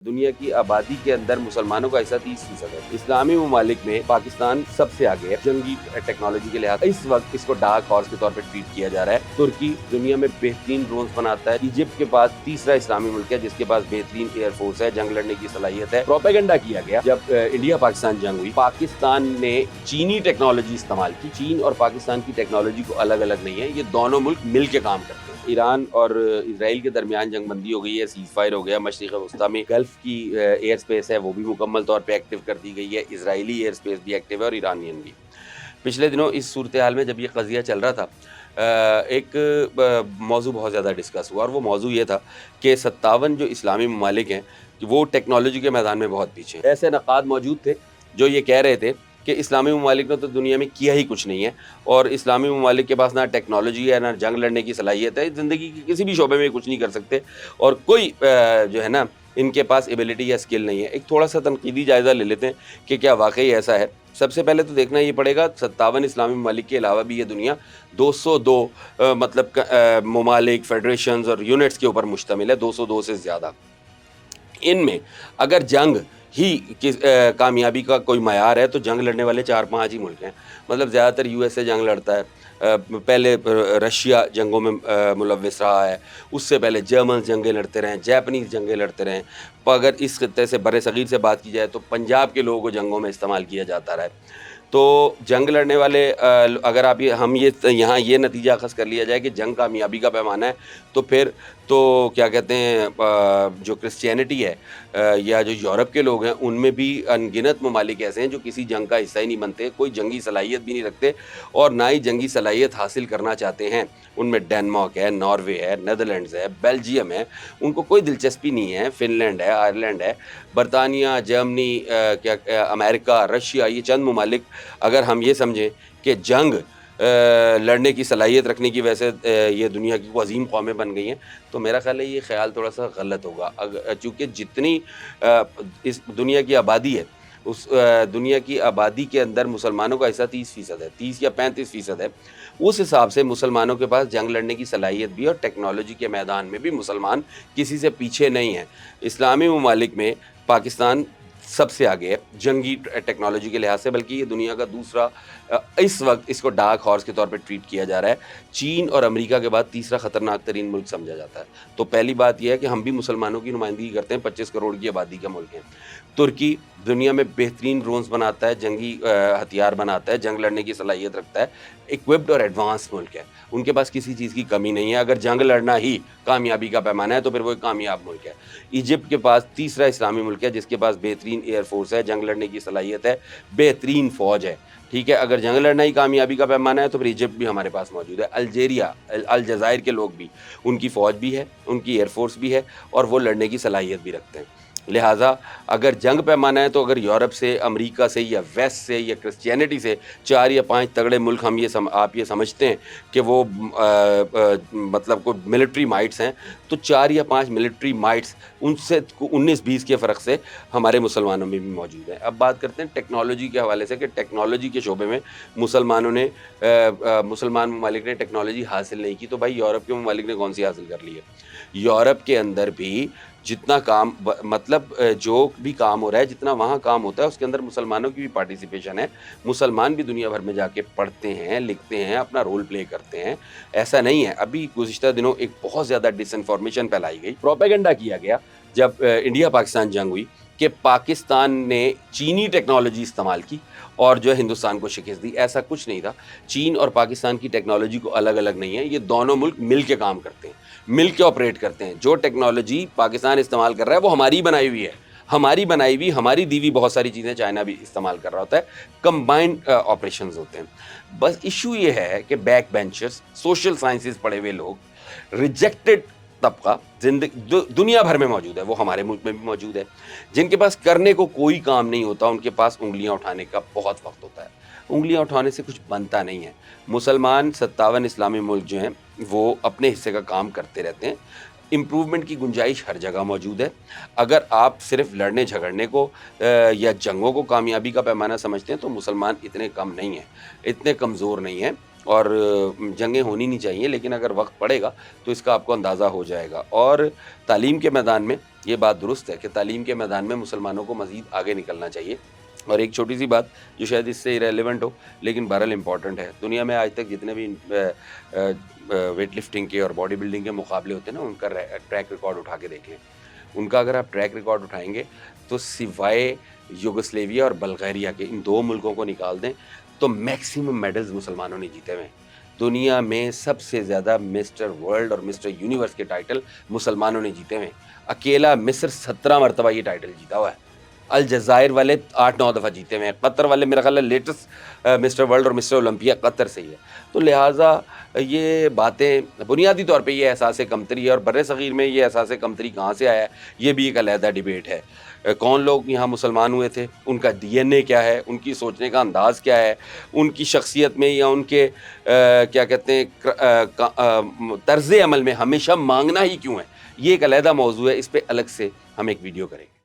दुनिया की आबादी के अंदर मुसलमानों का हिस्सा 30% है। इस्लामी ममालिक में पाकिस्तान सबसे आगे है जंगी टेक्नोलॉजी के लिहाज। इस वक्त इसको डार्क हॉर्स के तौर पे ट्रीट किया जा रहा है। तुर्की दुनिया में बेहतरीन ड्रोन्स बनाता है। इजिप्ट के पास तीसरा इस्लामी मुल्क है जिसके पास बेहतरीन एयरफोर्स है, जंग लड़ने की सलाहियत है। प्रोपेगेंडा किया गया जब इंडिया पाकिस्तान जंग हुई, पाकिस्तान ने चीनी टेक्नोलॉजी इस्तेमाल की। चीन और पाकिस्तान की टेक्नोलॉजी को अलग अलग नहीं है, ये दोनों मुल्क मिल के काम करते हैं। ईरान और इसराइल के दरमियान जंग बंदी हो गई है, सीज फायर हो गया। मशरिक़ वस्ता में गल्फ की एयर स्पेस है वो भी मुकम्मल तौर पे एक्टिव कर दी गई है। इजरायली एयर स्पेस भी एक्टिव है और ईरानियन भी। पिछले दिनों इस सूरत हाल में जब ये कज़िया चल रहा था, एक मौजू बहुत ज़्यादा डिस्कस हुआ और वो मौजू ये था कि 57 जो इस्लामी ममालिक हैं वो टेक्नोलॉजी के मैदान में बहुत पीछे हैं। ऐसे नक़ाद मौजूद थे जो ये कह रहे थे कि इस्लामी ममालिक ने तो दुनिया में किया ही कुछ नहीं है और इस्लामी ममालिक के पास ना टेक्नोलॉजी है ना जंग लड़ने की सलाहियत है, ज़िंदगी की किसी भी शोबे में कुछ नहीं कर सकते और कोई जो है ना इनके पास एबिलिटी या स्किल नहीं है। एक थोड़ा सा तनकीदी जायज़ा ले लेते हैं कि क्या वाकई ऐसा है। सबसे पहले तो देखना ये पड़ेगा 57 इस्लामी ममालिक के अलावा भी ये दुनिया 202 मतलब ममालिक, फेडरेशंस और यूनिट्स के ऊपर मुश्तमिल है, 202 से ज़्यादा। इनमें अगर जंग ही कामयाबी का कोई मयार है तो जंग लड़ने वाले 4-5 ही मुल्क हैं। मतलब ज़्यादातर यूएसए जंग लड़ता है, पहले रशिया जंगों में मुलव्वस रहा है, उससे पहले जर्मन जंगें लड़ते रहे, जापानीज़ जंगें लड़ते रहे। पर अगर इस खित्ते से बड़े सगीर से बात की जाए तो पंजाब के लोगों को जंगों में इस्तेमाल किया जाता रहा है। तो जंग लड़ने वाले अगर आप हम ये यहाँ ये नतीजा अख़ज़ कर लिया जाए कि जंग कामयाबी का पैमाना है तो फिर तो क्या कहते हैं जो क्रिश्चियनिटी है या जो यूरोप के लोग हैं उनमें भी अनगिनत ममालिक ऐसे हैं जो किसी जंग का हिस्सा ही नहीं बनते, कोई जंगी सलाहियत भी नहीं रखते और ना ही जंगी सलाहियत हासिल करना चाहते हैं। उनमें डेनमार्क है, नॉर्वे है, नेदरलैंड्स है, बेल्जियम है, उनको कोई दिलचस्पी नहीं है। फ़िनलैंड है, आयरलैंड है, बरतानिया, जर्मनी, अमेरिका, रशिया, ये चंद ममालिक अगर हम ये समझें कि जंग लड़ने की सलाहियत रखने की वजह से ये दुनिया की वो अज़ीम कौमें बन गई हैं, तो मेरा ख़्याल है ये ख़्याल थोड़ा सा गलत होगा। चूँकि जितनी इस दुनिया की आबादी है उस दुनिया की आबादी के अंदर मुसलमानों का हिस्सा 30% है, 30 या 35% है। उस हिसाब से मुसलमानों के पास जंग लड़ने की सलाहियत भी और टेक्नोलॉजी के मैदान में भी मुसलमान किसी से पीछे नहीं हैं। इस्लामी ममालिक में पाकिस्तान सबसे आगे है जंगी टेक्नोलॉजी के लिहाज से, बल्कि ये दुनिया का दूसरा इस वक्त इसको डार्क हॉर्स के तौर पे ट्रीट किया जा रहा है। चीन और अमेरिका के बाद तीसरा ख़तरनाक तरीन मुल्क समझा जाता है। तो पहली बात यह है कि हम भी मुसलमानों की नुमाइंदगी करते हैं, 25 करोड़ की आबादी का मुल्क है। तुर्की दुनिया में बेहतरीन ड्रोन्स बनाता है, जंगी हथियार बनाता है, जंग लड़ने की सलाहियत रखता है, इक्विप्ड और एडवांस मुल्क है। उनके पास किसी चीज़ की कमी नहीं है। अगर जंग लड़ना ही कामयाबी का पैमाना है तो फिर वो एक कामयाब मुल्क है। इजिप्ट के पास तीसरा इस्लामी मुल्क है जिसके पास बेहतरीन एयरफोर्स है, जंग लड़ने की सलाहियत है, बेहतरीन फ़ौज है। ठीक है, अगर जंग लड़ना ही कामयाबी का पैमाना है तो फिर इजिप्ट भी हमारे पास मौजूद है। अल्जेरिया, अलजायर के लोग भी, उनकी फ़ौज भी है, उनकी एयरफोर्स भी है और वो लड़ने की सलाहियत भी रखते हैं। लिहाजा अगर जंग पैमाना है तो अगर यूरोप से, अमेरिका से या वेस्ट से या क्रिश्चियनिटी से 4 या 5 तगड़े मुल्क हम आप ये समझते हैं कि वो मतलब कोई मिलिट्री माइट्स हैं, तो 4 या 5 मिलिट्री माइट्स उनसे 19-20 के फ़र्क से हमारे मुसलमानों में भी मौजूद हैं। अब बात करते हैं टेक्नोलॉजी के हवाले से कि टेक्नोलॉजी के शोबे में मुसलमान ममालिक ने टेक्नोलॉजी हासिल नहीं की, तो भाई यूरोप के ममालिक ने कौन सी हासिल कर ली है? यूरोप के अंदर भी जितना काम मतलब जो भी काम हो रहा है, जितना वहाँ काम होता है उसके अंदर मुसलमानों की भी पार्टिसिपेशन है। मुसलमान भी दुनिया भर में जाके पढ़ते हैं, लिखते हैं, अपना रोल प्ले करते हैं। ऐसा नहीं है। अभी गुज़िश्ता दिनों एक बहुत ज़्यादा डिसइन्फॉर्मेशन फैलाई गई, प्रोपेगेंडा किया गया जब इंडिया पाकिस्तान जंग हुई कि पाकिस्तान ने चीनी टेक्नोलॉजी इस्तेमाल की और जो है हिंदुस्तान को शिकस्त दी। ऐसा कुछ नहीं था। चीन और पाकिस्तान की टेक्नोलॉजी को अलग अलग नहीं है, ये दोनों मुल्क मिल के काम करते हैं, मिल के ऑपरेट करते हैं। जो टेक्नोलॉजी पाकिस्तान इस्तेमाल कर रहा है वो हमारी बनाई हुई है, हमारी बनाई हुई, हमारी दी हुई बहुत सारी चीज़ें चाइना भी इस्तेमाल कर रहा होता है। कंबाइंड ऑपरेशंस होते हैं। बस इशू ये है कि बैक बेंचर्स, सोशल साइंसेज पढ़े हुए लोग, रिजेक्टेड तबका दुनिया भर में मौजूद है, वो हमारे मुल्क में भी मौजूद है, जिनके पास करने को कोई काम नहीं होता, उनके पास उंगलियां उठाने का बहुत वक्त होता है। उंगलियां उठाने से कुछ बनता नहीं है। मुसलमान 57 इस्लामी मुल्क जो हैं वो अपने हिस्से का काम करते रहते हैं। इम्प्रूवमेंट की गुंजाइश हर जगह मौजूद है। अगर आप सिर्फ लड़ने झगड़ने को या जंगों को कामयाबी का पैमाना समझते हैं तो मुसलमान इतने कम नहीं हैं, इतने कमज़ोर नहीं हैं। اور جنگیں ہونی نہیں چاہیے، لیکن اگر وقت پڑے گا تو اس کا آپ کو اندازہ ہو جائے گا۔ اور تعلیم کے میدان میں یہ بات درست ہے کہ تعلیم کے میدان میں مسلمانوں کو مزید آگے نکلنا چاہیے۔ اور ایک چھوٹی سی بات جو شاید اس سے ریلیونٹ ہو لیکن بہرحال امپورٹنٹ ہے، دنیا میں آج تک جتنے بھی ویٹ لفٹنگ کے اور باڈی بلڈنگ کے مقابلے ہوتے ہیں نا، ان کا ٹریک ریکارڈ اٹھا کے دیکھ لیں۔ ان کا اگر آپ ٹریک ریکارڈ اٹھائیں گے تو سوائے یوگسلیویا اور بلغیریا کے، ان دو ملکوں کو نکال دیں تو میکسیمم میڈلز مسلمانوں نے جیتے ہوئے ہیں۔ دنیا میں سب سے زیادہ مسٹر ورلڈ اور مسٹر یونیورس کے ٹائٹل مسلمانوں نے جیتے ہوئے ہیں۔ اکیلا مصر 17 مرتبہ یہ ٹائٹل جیتا ہوا ہے۔ الجزائر والے 8-9 دفعہ جیتے ہوئے ہیں۔ قطر والے میرا خیال ہے لیٹسٹ مسٹر ورلڈ اور مسٹر اولمپیا قطر سے ہی ہے۔ تو لہٰذا یہ باتیں بنیادی طور پہ یہ احساس کمتری ہے، اور بر صغیر میں یہ احساس کمتری کہاں سے آیا ہے یہ بھی ایک علیحدہ ڈیبیٹ ہے۔ کون لوگ یہاں مسلمان ہوئے تھے، ان کا ڈی این اے کیا ہے، ان کی سوچنے کا انداز کیا ہے، ان کی شخصیت میں یا ان کے کیا کہتے ہیں طرز عمل میں ہمیشہ مانگنا ہی کیوں ہے، یہ ایک علیحدہ موضوع ہے، اس پہ الگ سے ہم ایک ویڈیو کریں گے۔